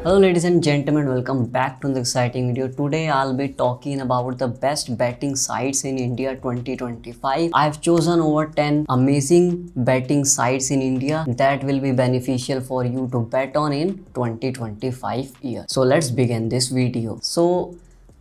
Hello ladies and gentlemen, welcome back to the exciting video. Today I'll be talking about the best betting sites in India 2025. I've chosen over 10 amazing betting sites in India that will be beneficial for you to bet on in 2025 year. So let's begin this video.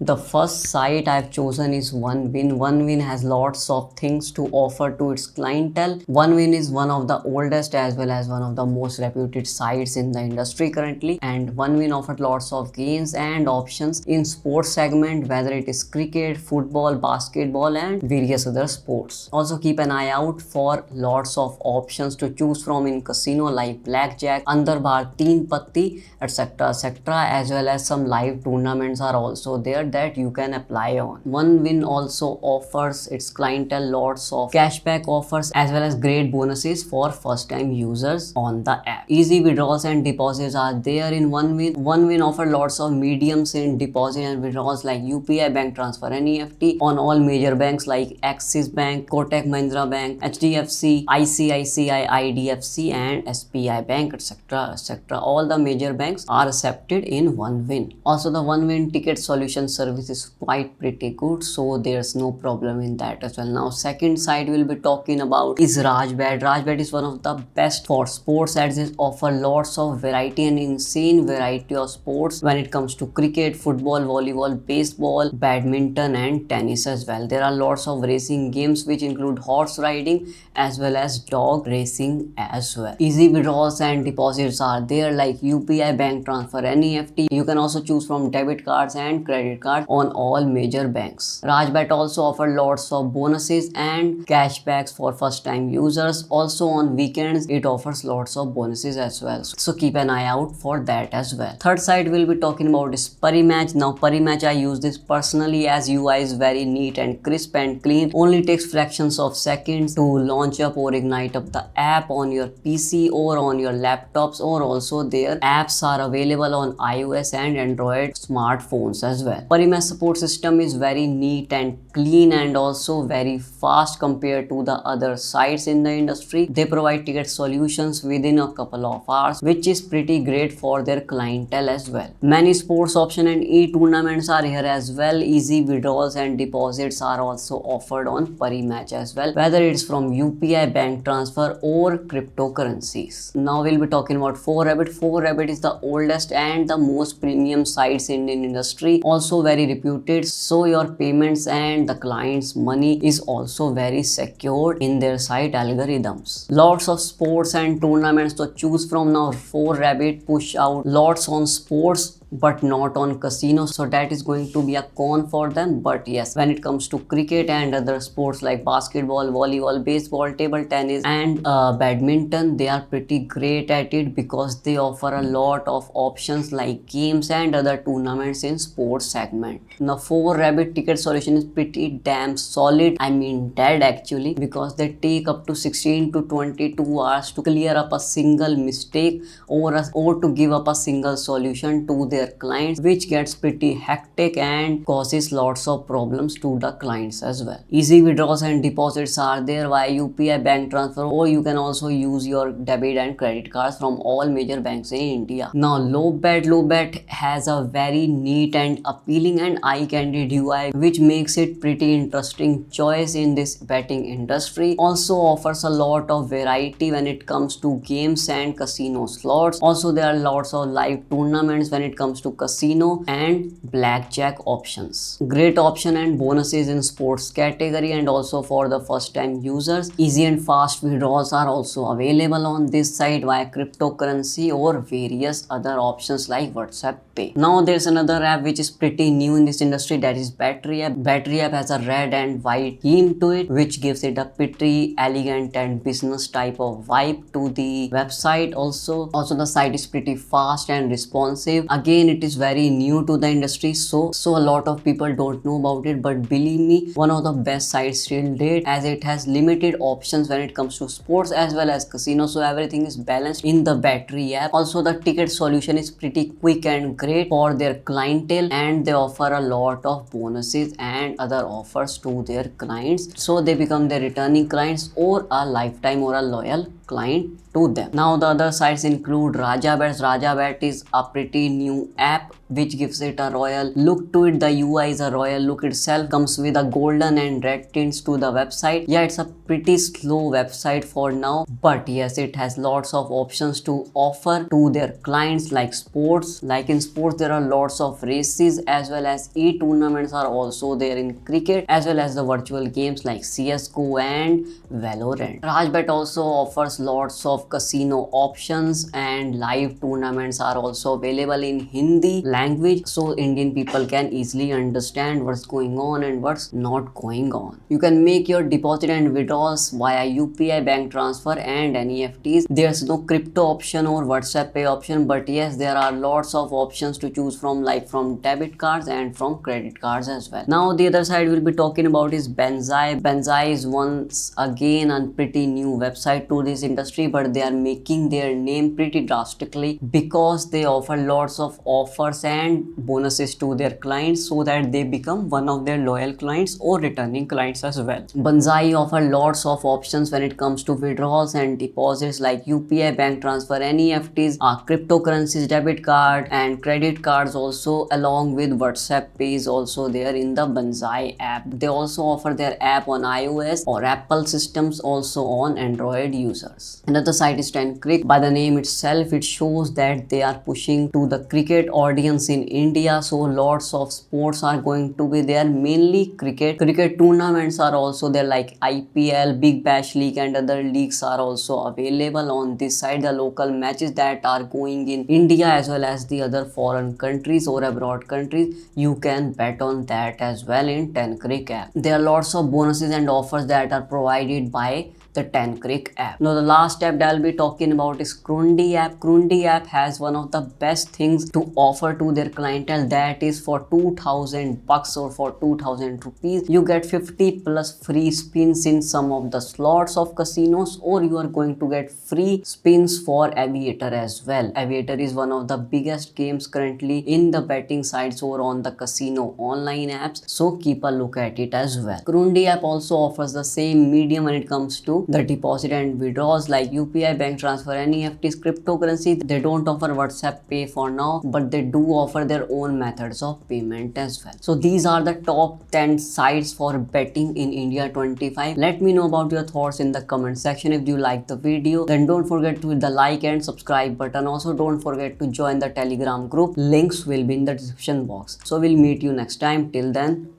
The first site I've chosen is OneWin. OneWin has lots of things to offer to its clientele. OneWin is one of the oldest as well as one of the most reputed sites in the industry currently, and OneWin offers lots of games and options in sports segment, whether it is cricket, football, basketball and various other sports. Also keep an eye out for lots of options to choose from in casino like blackjack, under bar, teen patti, etc., as well as some live tournaments are also there that you can apply on. OneWin also offers its clientele lots of cashback offers as well as great bonuses for first time users on the app. Easy withdrawals and deposits are there in OneWin. OneWin offers lots of mediums in deposit and withdrawals like UPI, bank transfer and EFT on all major banks like Axis Bank, Kotak Mahindra Bank, HDFC, ICICI, IDFC and SBI Bank, etc. All the major banks are accepted in OneWin. Also the OneWin ticket solution service is quite pretty good, so there's no problem in that as well. Now second site we'll be talking about is Rajbet. Rajbet is one of the best for sports as it offer lots of variety and insane variety of sports when it comes to cricket, football, volleyball, baseball, badminton and tennis as well. There are lots of racing games which include horse riding as well as dog racing as well. Easy withdrawals and deposits are there like UPI, bank transfer and EFT. You can also choose from debit cards and credit cards on all major banks. Rajbet also offer lots of bonuses and cashbacks for first time users. Also on weekends it offers lots of bonuses as well, so keep an eye out for that as well. Third site we'll be talking about is Parimatch. Now Parimatch, I use this personally as UI is very neat and crisp and clean. Only takes fractions of seconds to launch up or ignite up the app on your PC or on your laptops, or also their apps are available on iOS and Android smartphones as well. Parimatch support system is very neat and clean and also very fast compared to the other sites in the industry. They provide ticket solutions within a couple of hours, which is pretty great for their clientele as well. Many sports option and e-tournaments are here as well. Easy withdrawals and deposits are also offered on Parimatch as well, whether it's from UPI, bank transfer or cryptocurrencies. Now we'll be talking about 4Rabbit. 4Rabbit is the oldest and the most premium sites in Indian industry, also very reputed, so your payments and the client's money is also very secure in their site algorithms. Lots of sports and tournaments to choose from. Now 4Rabbit push out lots on sports but not on casino, so that is going to be a con for them. But yes, when it comes to cricket and other sports like basketball, volleyball, baseball, table tennis and badminton, they are pretty great at it because they offer a lot of options like games and other tournaments in sports segment. Now 4Rabbit ticket solution is pretty damn solid, I mean dead actually, because they take up to 16 to 22 hours to clear up a single mistake or to give up a single solution to their clients, which gets pretty hectic and causes lots of problems to the clients as well. Easy withdrawals and deposits are there via UPI, bank transfer, or you can also use your debit and credit cards from all major banks in India. Now Lobet has a very neat and appealing and eye-candy UI, which makes it pretty interesting choice in this betting industry. Also offers a lot of variety when it comes to games and casino slots. Also there are lots of live tournaments when it comes to casino and blackjack options. Great option and bonuses in sports category and also for the first time users. Easy and fast withdrawals are also available on this site via cryptocurrency or various other options like WhatsApp Pay. Now there's another app which is pretty new in this industry, that is Battery app. Battery app has a red and white theme to it, which gives it a pretty elegant and business type of vibe to the website. Also the site is pretty fast and responsive. Again, it is very new to the industry, so a lot of people don't know about it, but believe me, one of the best sites till date, as it has limited options when it comes to sports as well as casino, so everything is balanced in the Battery app. Also the ticket solution is pretty quick and great for their clientele, and they offer a lot of bonuses and other offers to their clients, so they become their returning clients or a lifetime or a loyal client to them. Now the other sites include Rajabet. Rajabet is a pretty new app which gives it a royal look to it. The UI is a royal look itself, comes with a golden and red tints to the website. Yeah, it's a pretty slow website for now, but yes, it has lots of options to offer to their clients, like sports. Like in sports, there are lots of races as well as e-tournaments are also there in cricket, as well as the virtual games like CSGO and Valorant. Rajbet also offers lots of casino options, and live tournaments are also available in Hindi language, so Indian people can easily understand what's going on and what's not going on. You can make your deposit and withdrawals via UPI, bank transfer and NEFTs. There's no crypto option or WhatsApp Pay option, but yes, there are lots of options to choose from, like from debit cards and from credit cards as well. Now the other side we'll be talking about is Banzai. Banzai is once again a pretty new website to this industry, but they are making their name pretty drastically because they offer lots of offers and bonuses to their clients so that they become one of their loyal clients or returning clients as well. Banzai offer lots of options when it comes to withdrawals and deposits, like UPI, bank transfer, NEFTs, cryptocurrencies, debit card and credit cards also, along with WhatsApp Pay is also there in the Banzai app. They also offer their app on iOS or Apple systems, also on Android users. Another site is 10crick. By the name itself, it shows that they are pushing to the cricket audience in India, so lots of sports are going to be there, mainly cricket tournaments are also there, like IPL, Big Bash League and other leagues are also available on this site. The local matches that are going in India as well as the other foreign countries or abroad countries, you can bet on that as well in 10crick app. There are lots of bonuses and offers that are provided by the 10crick app. Now the last app that I'll be talking about is Krundi app. Krundi app has one of the best things to offer to their clientele, that is for 2000 bucks or for 2000 rupees you get 50 plus free spins in some of the slots of casinos, or you are going to get free spins for Aviator as well. Aviator is one of the biggest games currently in the betting sites or on the casino online apps, so keep a look at it as well. Krundi app also offers the same medium when it comes to the deposit and withdrawals, like UPI, bank transfer, NEFTs, cryptocurrency. They don't offer WhatsApp Pay for now, but they do offer their own methods of payment as well. So these are the top 10 sites for betting in India 25. Let me know about your thoughts in the comment section. If you like the video, then don't forget to hit the like and subscribe button. Also don't forget to join the Telegram group. Links will be in the description box. So we'll meet you next time. Till then,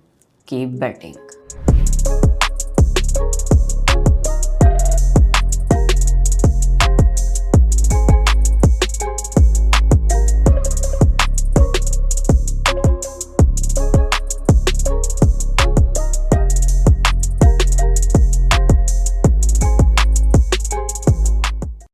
keep betting.